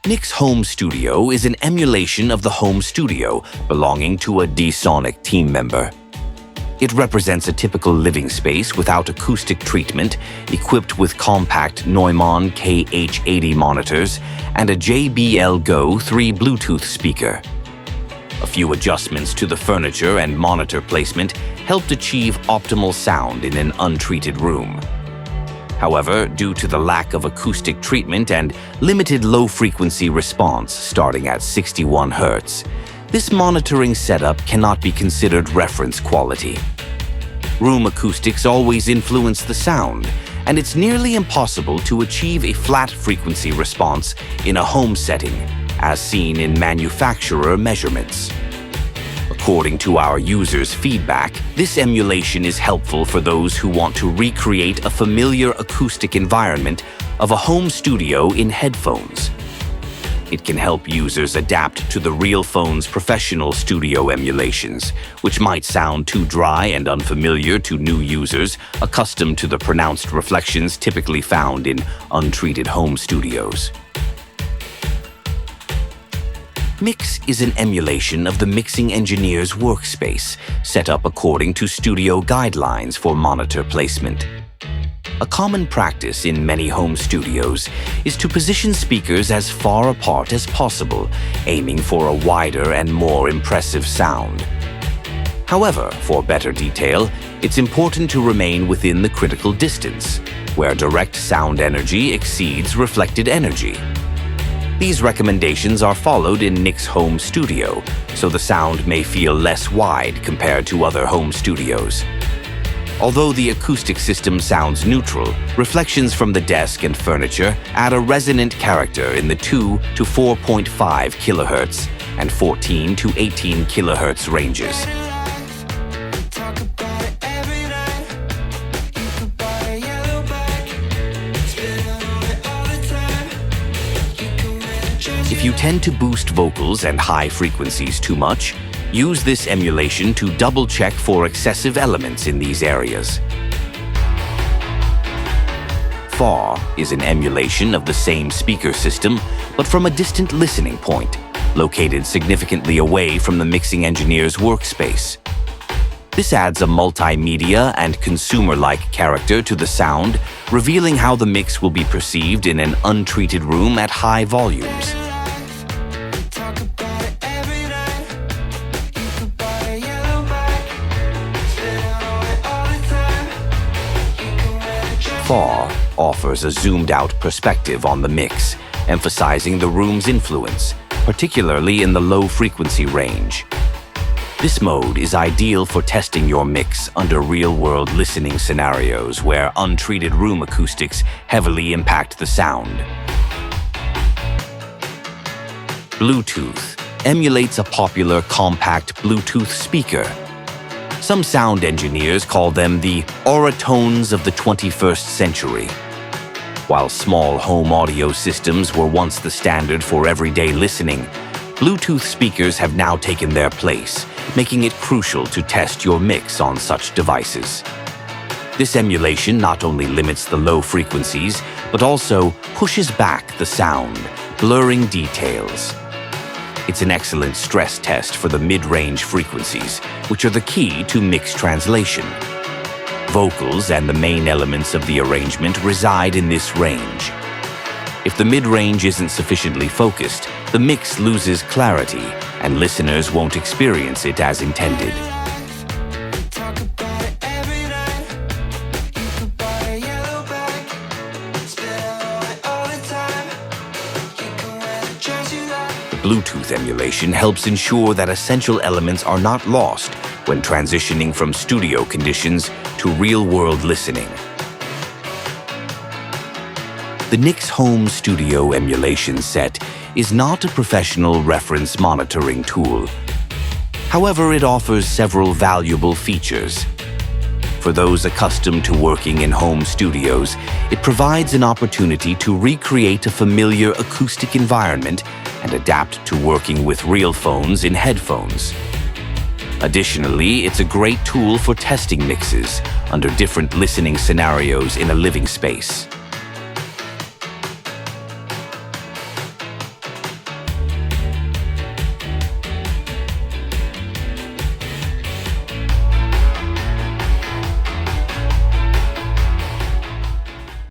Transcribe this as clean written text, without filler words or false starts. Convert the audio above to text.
Nick's home studio is an emulation of the home studio belonging to a D-Sonic team member. It represents a typical living space without acoustic treatment, equipped with compact Neumann KH80 monitors and a JBL Go 3 Bluetooth speaker. A few adjustments to the furniture and monitor placement helped achieve optimal sound in an untreated room. However, due to the lack of acoustic treatment and limited low-frequency response starting at 61 Hz, this monitoring setup cannot be considered reference quality. Room acoustics always influence the sound, and it's nearly impossible to achieve a flat frequency response in a home setting, as seen in manufacturer measurements. According to our users' feedback, this emulation is helpful for those who want to recreate a familiar acoustic environment of a home studio in headphones. It can help users adapt to the Realphones professional studio emulations, which might sound too dry and unfamiliar to new users accustomed to the pronounced reflections typically found in untreated home studios. Mix is an emulation of the mixing engineer's workspace, set up according to studio guidelines for monitor placement. A common practice in many home studios is to position speakers as far apart as possible, aiming for a wider and more impressive sound. However, for better detail, it's important to remain within the critical distance, where direct sound energy exceeds reflected energy. These recommendations are followed in Nick's home studio, so the sound may feel less wide compared to other home studios. Although the acoustic system sounds neutral, reflections from the desk and furniture add a resonant character in the 2 to 4.5 kHz and 14 to 18 kHz ranges. If you tend to boost vocals and high frequencies too much, use this emulation to double-check for excessive elements in these areas. Far is an emulation of the same speaker system, but from a distant listening point, located significantly away from the mixing engineer's workspace. This adds a multimedia and consumer-like character to the sound, revealing how the mix will be perceived in an untreated room at high volumes. Far offers a zoomed-out perspective on the mix, emphasizing the room's influence, particularly in the low-frequency range. This mode is ideal for testing your mix under real-world listening scenarios where untreated room acoustics heavily impact the sound. Bluetooth emulates a popular compact Bluetooth speaker. Some sound engineers call them the oratones of the 21st century. While small home audio systems were once the standard for everyday listening, Bluetooth speakers have now taken their place, making it crucial to test your mix on such devices. This emulation not only limits the low frequencies, but also pushes back the sound, blurring details. It's an excellent stress test for the mid-range frequencies, which are the key to mix translation. Vocals and the main elements of the arrangement reside in this range. If the mid-range isn't sufficiently focused, the mix loses clarity, and listeners won't experience it as intended. Bluetooth emulation helps ensure that essential elements are not lost when transitioning from studio conditions to real-world listening. The Nick's home studio emulation set is not a professional reference monitoring tool. However, it offers several valuable features. For those accustomed to working in home studios, it provides an opportunity to recreate a familiar acoustic environment and adapt to working with Realphones in headphones. Additionally, it's a great tool for testing mixes under different listening scenarios in a living space.